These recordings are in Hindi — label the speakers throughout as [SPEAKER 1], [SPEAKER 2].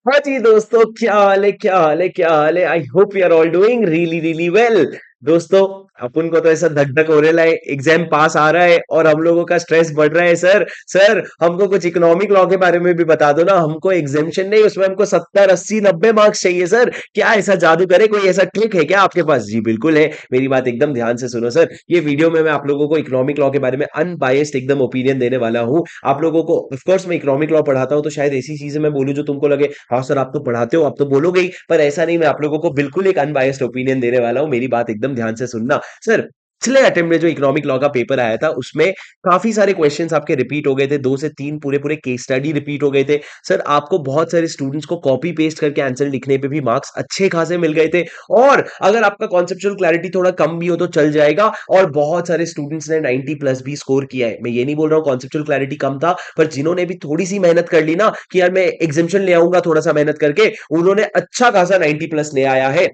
[SPEAKER 1] हाँ जी दोस्तों, क्या हाल है, क्या हाल है, क्या हाल है। I hope you are all doing really really well. दोस्तों, अपन को तो ऐसा धक धक हो रहा है, एग्जाम पास आ रहा है और हम लोगों का स्ट्रेस बढ़ रहा है। सर सर, हमको कुछ इकोनॉमिक लॉ के बारे में भी बता दो ना। हमको एग्जामेशन नहीं, उसमें हमको 70 80 90 मार्क्स चाहिए सर। क्या ऐसा जादू करे, कोई ऐसा ट्रिक है क्या आपके पास? जी बिल्कुल है। मेरी बात एकदम ध्यान से सुनो सर। ये वीडियो में मैं आप लोगों को इकोनॉमिक लॉ के बारे में अनबायस्ड एकदम ओपिनियन देने वाला हूँ। आप लोगों को ऑफ कोर्स मैं इकोनॉमिक लॉ पढ़ाता हूँ, तो शायद ऐसी चीजें मैं बोलूं जो तुमको लगे हाँ सर आप तो पढ़ाते हो, आप तो बोलोगे ही, पर ऐसा नहीं। मैं आप लोगों को बिल्कुल एक अनबायस्ड ओपिनियन देने वाला हूँ। मेरी बात एकदम ध्यान से सुनना सर। पिछले अटेम्प्ट में जो इकोनॉमिक लॉ का पेपर आया था, उसमें काफी सारे क्वेश्चंस आपके रिपीट हो गए थे। 2 से 3 पूरे पूरे केस स्टडी रिपीट हो गए थे। सर आपको बहुत सारे स्टूडेंट्स को कॉपी पेस्ट करके आंसर लिखने पे भी मार्क्स अच्छे खासे मिल गए थे। और अगर आपका कॉन्सेप्चुअल क्लैरिटी थोड़ा कम भी हो तो चल जाएगा। और बहुत सारे स्टूडेंट्स ने 90 प्लस भी स्कोर किया है। मैं ये नहीं बोल रहा हूँ कॉन्सेप्चुअल क्लैरिटी कम था, पर जिन्होंने भी थोड़ी सी मेहनत कर ली ना कि यार मैं एग्जामेशन ले आऊंगा थोड़ा सा मेहनत करके, उन्होंने अच्छा खासा 90 प्लस ले आया है।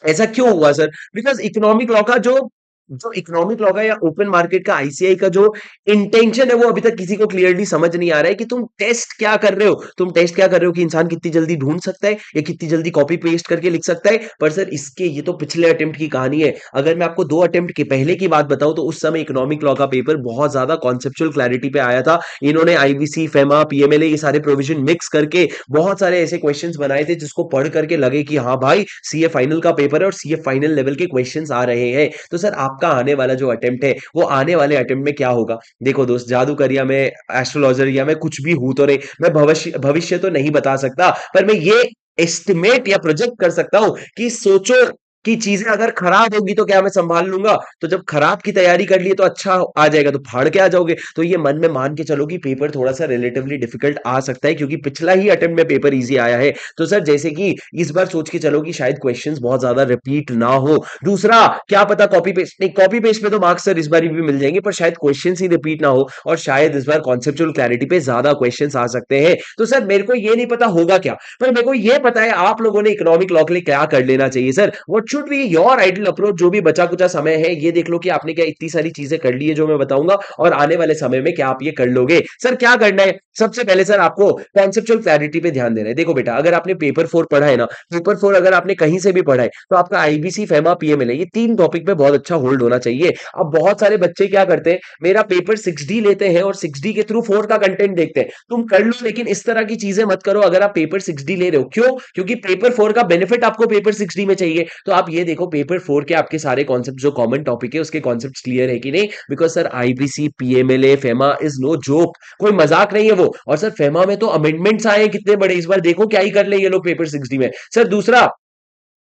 [SPEAKER 1] ऐसा क्यों हुआ सर? बिकॉज इकोनॉमिक लॉ का जो जो इकोनॉमिक लॉ का या ओपन मार्केट का आईसीआई का जो इंटेंशन है, वो अभी तक किसी को क्लियरली समझ नहीं आ रहा है कि तुम टेस्ट क्या कर रहे हो। तुम टेस्ट क्या कर रहे हो कि इंसान कितनी जल्दी ढूंढ सकता है या कितनी जल्दी कॉपी पेस्ट करके लिख सकता है। पर सर इसके ये तो पिछले अटेम्प्ट की कहानी है। अगर मैं आपको 2 अटेम्प्ट के पहले की बात बताऊं, तो उस समय इकोनॉमिक लॉ का पेपर बहुत ज्यादा कॉन्सेप्चुअल क्लैरिटी पे आया था। इन्होंने आईबीसी, फेमा, पीएमएलए ये सारे प्रोविजन मिक्स करके बहुत सारे ऐसे क्वेश्चंस बनाए थे जिसको पढ़ करके लगे कि हाँ भाई, सीए फाइनल का पेपर है और सीए फाइनल लेवल के क्वेश्चंस आ रहे हैं। तो सर आपका आने वाला जो अटेम्प्ट है, वो आने वाले अटेम्प्ट में क्या होगा? देखो दोस्त, जादूगर या मैं एस्ट्रोलॉजर या मैं कुछ भी हूं तो नहीं, मैं भविष्य भविष्य तो नहीं बता सकता, पर मैं ये एस्टिमेट या प्रोजेक्ट कर सकता हूं कि सोचो कि चीजें अगर खराब होगी तो क्या मैं संभाल लूंगा? तो जब खराब की तैयारी कर लिए तो अच्छा आ जाएगा, तो फाड़ के आ जाओगे। तो ये मन में मान के चलो कि पेपर थोड़ा सा रिलेटिवली डिफिकल्ट आ सकता है, क्योंकि पिछला ही अटेम्प्ट में पेपर इजी आया है। तो सर जैसे कि इस बार सोच के चलो कि शायद क्वेश्चंस बहुत ज्यादा रिपीट ना हो। दूसरा, क्या पता कॉपी पेस्ट, नहीं कॉपी पेस्ट में तो मार्क्स सर इस बार भी मिल जाएंगे, पर शायद क्वेश्चंस ही रिपीट ना हो और शायद इस बार कॉन्सेप्चुअल क्लैरिटी पे ज्यादा क्वेश्चंस आ सकते हैं। तो सर मेरे को ये नहीं पता होगा क्या, पर मेरे को ये पता है आप लोगों ने इकोनॉमिक लॉ के लिए क्या कर लेना चाहिए। Sir what should be your ideal approach? जो भी बचा कुचा समय है, ये देख लो कि आपने क्या इतनी सारी चीजें कर ली है जो मैं बताऊंगा, और आने वाले समय में क्या आप ये कर लोगे। सर क्या करना है? सबसे पहले सर आपको कॉन्सेप्चुअल क्लैरिटी पे ध्यान देना है। देखो बेटा, अगर आपने पेपर 4 पढ़ा है ना, पेपर 4 अगर आपने कहीं से भी पढ़ा है, तो आपका आईबीसी, फेमा, पीएमएलए ये 3 टॉपिक पे बहुत अच्छा होल्ड होना चाहिए। अब बहुत सारे बच्चे क्या करते हैं, मेरा पेपर 6D लेते हैं और 6D के थ्रू 4 का कंटेंट देखते हैं। तुम कर लो, लेकिन इस तरह की चीजें मत करो अगर आप पेपर 6D ले रहे हो। क्यों? क्योंकि पेपर 4 का बेनिफिट आपको पेपर 6D में चाहिए। तो आप ये देखो पेपर 4 के आपके सारे कॉन्सेप्ट जो कॉमन टॉपिक है, उसके कॉन्सेप्ट क्लियर है कि नहीं। Because sir IBC, PMLA, FEMA is no joke, कोई मजाक नहीं है वो। और सर फेमा में तो अमेंडमेंट्स आए हैं कितने बड़े, इस बार देखो क्या ही कर ले ये लोग पेपर 6D में। सर दूसरा,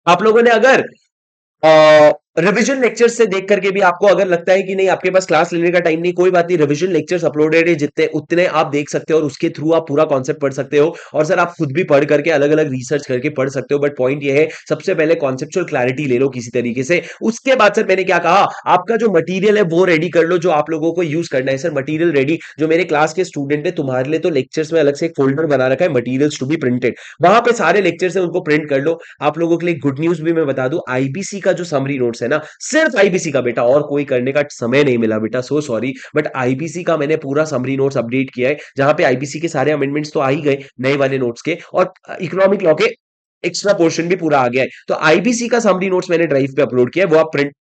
[SPEAKER 1] आप लोगों ने अगर रिवीजन लेक्चर्स से देख करके भी आपको अगर लगता है कि नहीं आपके पास क्लास लेने का टाइम नहीं, कोई बात नहीं, रिवीजन लेक्चर्स अपलोडेड है, जितने उतने आप देख सकते हो और उसके थ्रू आप पूरा कॉन्सेप्ट पढ़ सकते हो। और सर आप खुद भी पढ़ करके अलग अलग रिसर्च करके पढ़ सकते हो। बट पॉइंट ये है, सबसे पहले कॉन्सेप्चुअल क्लैरिटी ले लो किसी तरीके से। उसके बाद सर मैंने क्या कहा, आपका जो मटीरियल है वो रेडी कर लो जो आप लोगों को यूज करना है। सर मटीरियल रेडी, जो मेरे क्लास के स्टूडेंट है, तुम्हारे लिए तो लेक्चर्स में अलग से एक फोल्डर बना रखा है, मटीरियल्स टू बी प्रिंटेड। वहां पे सारे लेक्चर्स है, उनको प्रिंट कर लो। आप लोगों के लिए गुड न्यूज भी मैं बता दूं, आईबीसी का जो समरी नोट्स है ना, सिर्फ आईबीसी का बेटा, और कोई करने का समय नहीं मिला बेटा, सो सॉरी, बट आईबीसी का मैंने पूरा समरी नोट्स अपडेट किया है, जहां पे आईबीसी के सारे अमेंडमेंट्स तो आ ही गए नए वाले नोट्स के, और इकोनॉमिक लॉ के एक्स्ट्रा पोर्शन भी पूरा आ गया है। तो आईबीसी का समरी नोट्स मैंने ड्राइव पे अपलोड किया है, वो आप प्रिंट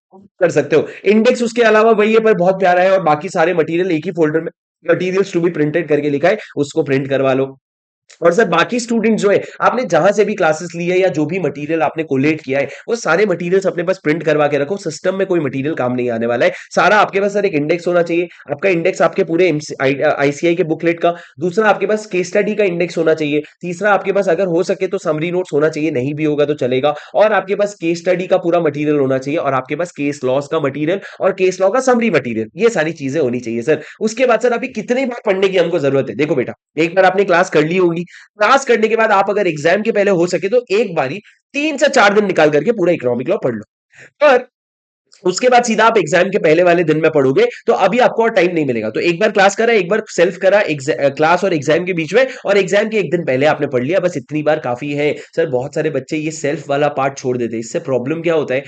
[SPEAKER 1] कर सकते हो। इंडेक्स उसके अलावा वही है, पर बहुत प्यारा है, और बाकी सारे मटेरियल एक ही फोल्डर में मटीरियल्स टू बी प्रिंटेड करके लिखा है, उसको प्रिंट करवा लो। और सर बाकी स्टूडेंट जो है, आपने जहां से भी क्लासेस ली है या जो भी मटेरियल आपने कोलेट किया है, वो सारे मटेरियल्स अपने पास प्रिंट करवा के रखो। सिस्टम में कोई मटेरियल काम नहीं आने वाला है, सारा आपके पास सर एक इंडेक्स होना चाहिए। आपका इंडेक्स आपके पूरे आईसीआई के बुकलेट का। दूसरा, आपके पास केस स्टडी का इंडेक्स होना चाहिए। तीसरा, आपके पास अगर हो सके तो समरी नोट्स होना चाहिए, नहीं भी होगा तो चलेगा। और आपके पास केस स्टडी का पूरा मटेरियल होना चाहिए, और आपके पास केस लॉस का मटेरियल और केस लॉ का समरी मटेरियल, ये सारी चीजें होनी चाहिए सर। उसके बाद सर अभी कितनी बार पढ़ने की हमको जरूरत है? देखो बेटा, एक बार आपने क्लास कर ली होगी, क्लास करने के बाद आप अगर एग्जाम के पहले हो सके तो एक बारी 3 से 4 दिन निकाल करके पूरा इकोनॉमिक लॉ पढ़ लो। पर उसके बाद सीधा आप एग्जाम के पहले वाले दिन में पढ़ोगे तो अभी आपको और टाइम नहीं मिलेगा। तो एक बार क्लास करा, एक बार सेल्फ करा, क्लास और एग्जाम के बीच में, और एग्जाम के एक दिन पहले आपने पढ़ लिया, बस इतनी बार काफी है। सर बहुत सारे बच्चे ये सेल्फ वाला पार्ट छोड़ देते हैं, इससे प्रॉब्लम क्या होता है,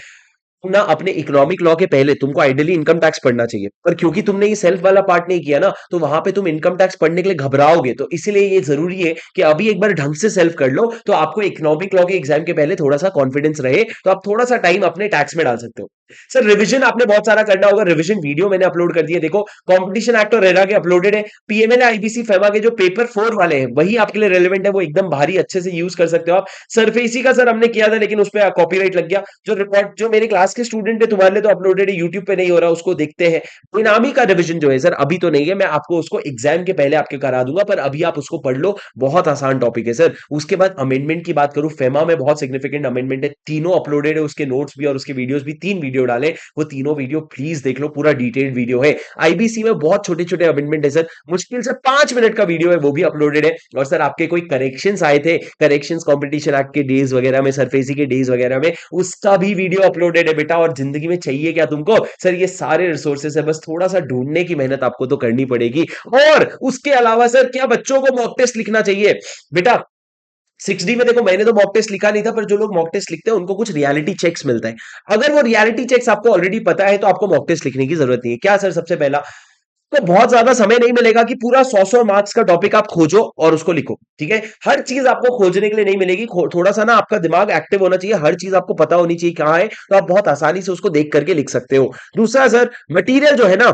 [SPEAKER 1] ना अपने इकोनॉमिक लॉ के पहले तुमको आइडियली इनकम टैक्स पढ़ना चाहिए, पर क्योंकि तुमने ये सेल्फ वाला पार्ट नहीं किया ना, तो वहां पे तुम इनकम टैक्स पढ़ने के लिए घबराओगे। तो इसलिए ये जरूरी है कि अभी एक बार ढंग से सेल्फ कर लो, तो आपको इकोनॉमिक लॉ के एग्जाम के पहले थोड़ा सा कॉन्फिडेंस रहे, तो आप थोड़ा सा टाइम अपने टैक्स में डाल सकते हो। सर रिवीजन आपने बहुत सारा करना होगा, रिवीजन वीडियो मैंने अपलोड कर दिया, देखो कंपटीशन एक्ट और रेरा के अपलोडेड है। पीएमएल आईबीसी फेमा के जो पेपर 4 वाले हैं वही आपके लिए रेलेवेंट है, वो एकदम भारी अच्छे से यूज कर सकते हो आप। सरफेसी का सर हमने किया था लेकिन उस पर कॉपीराइट लग गया। जो रिकॉर्ड जो मेरे क्लास के स्टूडेंट है तुम्हारे लिए तो अपलोडेड है, यूट्यूब पे नहीं हो रहा, उसको देखते हैं। बेनामी का रिवीजन जो है सर अभी तो नहीं है, मैं आपको उसको एग्जाम के पहले आपके करा दूंगा, पर अभी आप उसको पढ़ लो, बहुत आसान टॉपिक है सर। उसके बाद अमेंडमेंट की बात करूं, फेमा में बहुत सिग्निफिकेंट अमेंडमेंट है, तीनों अपलोडेड है, उसके नोट्स भी और उसके वीडियोस भी, 3 वीडियो डाले, वो तीनों वीडियो प्लीज देख लो, पूरा डिटेल्ड वीडियो है। आईबीसी में बहुत छोटे छोटे अमेंडमेंट है सर, मुश्किल से 5 मिनट का वीडियो है, वो भी अपलोडेड है। और सर आपके कोई करेक्शंस आए थे, करेक्शंस कॉम्पिटिशन एक्ट के डेज वगैरह में, सरफेसी के डेज वगैरह में, उसका भी वीडियो अपलोडेड है बेटा। और जिंदगी में चाहिए क्या तुमको सर, ये सारे रिसोर्सेस है, बस थोड़ा सा ढूंढने की मेहनत आपको तो करनी पड़ेगी। और उसके अलावा सर क्या बच्चों को मॉक टेस्ट लिखना चाहिए बेटा? 6D में देखो मैंने तो मॉक टेस्ट लिखा नहीं था, पर जो लोग मॉक टेस्ट लिखते हैं उनको कुछ रियलिटी चेक्स मिलता है। अगर वो रियलिटी चेक्स आपको ऑलरेडी पता है तो आपको मॉक टेस्ट लिखने की जरूरत नहीं है। क्या सर? सबसे पहला तो बहुत ज्यादा समय नहीं मिलेगा कि पूरा 100 मार्क्स का टॉपिक आप खोजो और उसको लिखो, ठीक है? हर चीज आपको खोजने के लिए नहीं मिलेगी, थोड़ा सा ना आपका दिमाग एक्टिव होना चाहिए, हर चीज आपको पता होनी चाहिए कहां है, तो आप बहुत आसानी से उसको देख करके लिख सकते हो। दूसरा सर, मटेरियल जो है ना,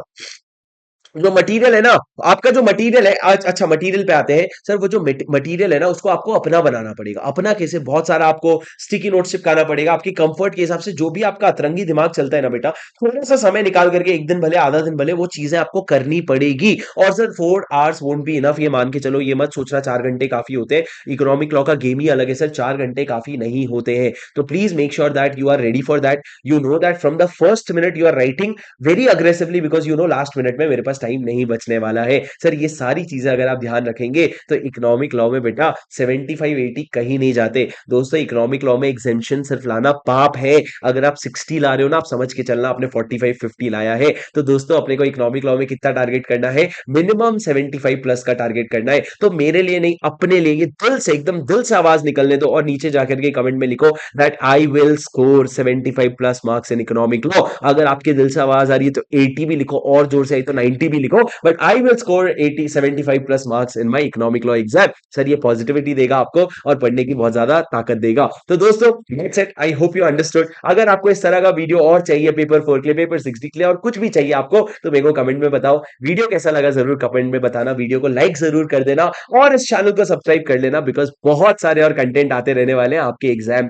[SPEAKER 1] जो मटेरियल है ना, आपका जो मटेरियल है आज, अच्छा मटेरियल पे आते हैं सर। वो जो मटेरियल है ना, उसको आपको अपना बनाना पड़ेगा। अपना कैसे? बहुत सारा आपको स्टिकी नोट चिपकाना पड़ेगा, आपकी कंफर्ट के हिसाब से, जो भी आपका अतरंगी दिमाग चलता है ना बेटा, थोड़ा सा समय निकाल करके, एक दिन भले आधा दिन भले, वो चीजें आपको करनी पड़ेगी। और sir 4 hours won't be enough, ये मान के चलो, ये मत सोचना 4 घंटे काफी होते हैं। इकोनॉमिक लॉ का गेम ही अलग है सर, 4 घंटे काफी नहीं होते हैं। तो please make sure that you are ready for that, you know that from the first minute you are writing very aggressively, because you know last minute में मेरे पास टाइम नहीं बचने वाला है सर। ये सारी चीजें अगर आप ध्यान रखेंगे तो इकोनॉमिक लॉ में बेटा 75-80 कहीं नहीं जाते दोस्तों। इकोनॉमिक लॉ में एग्जेम्पशन सिर्फ लाना पाप है। अगर आप 60 ला रहे हो ना, आप समझ के चलना आपने 45-50 लाया है। तो दोस्तों अपने को इकोनॉमिक लॉ में कितना टारगेट करना है? मिनिमम 75 प्लस का टारगेट करना है। तो मेरे लिए नहीं, अपने लिए, ये दिल से, एकदम दिल से आवाज निकलने दो, और नीचे जाकर के कमेंट में लिखो that I will score 75 plus marks in economic law. अगर आपके दिल से आवाज आ रही है तो 80 भी लिखो, और जोर से आई तो 90 भी लिखो, but I will score 80 75 plus marks in my economic law exam. Sir ये पॉजिटिविटी देगा आपको और पढ़ने की बहुत ज्यादा ताकत देगा। तो दोस्तों that's it, I hope you understood. अगर आपको इस तरह का वीडियो और चाहिए, पेपर 4 के लिए, पेपर 60 के लिए, और कुछ भी चाहिए आपको, तो मेरे को कमेंट में बताओ। वीडियो कैसा लगा जरूर कमेंट में बताना, वीडियो को लाइक जरूर कर देना, और इस चैनल को सब्सक्राइब कर लेना, बिकॉज बहुत सारे और कंटेंट आते रहने वाले हैं आपके एग्जाम,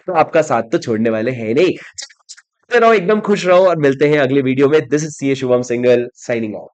[SPEAKER 1] तो आपका साथ तो छोड़ने वाले हैं नहीं। रहो, एकदम खुश रहो, और मिलते हैं अगले वीडियो में। This is C A Shubham Singhal signing of.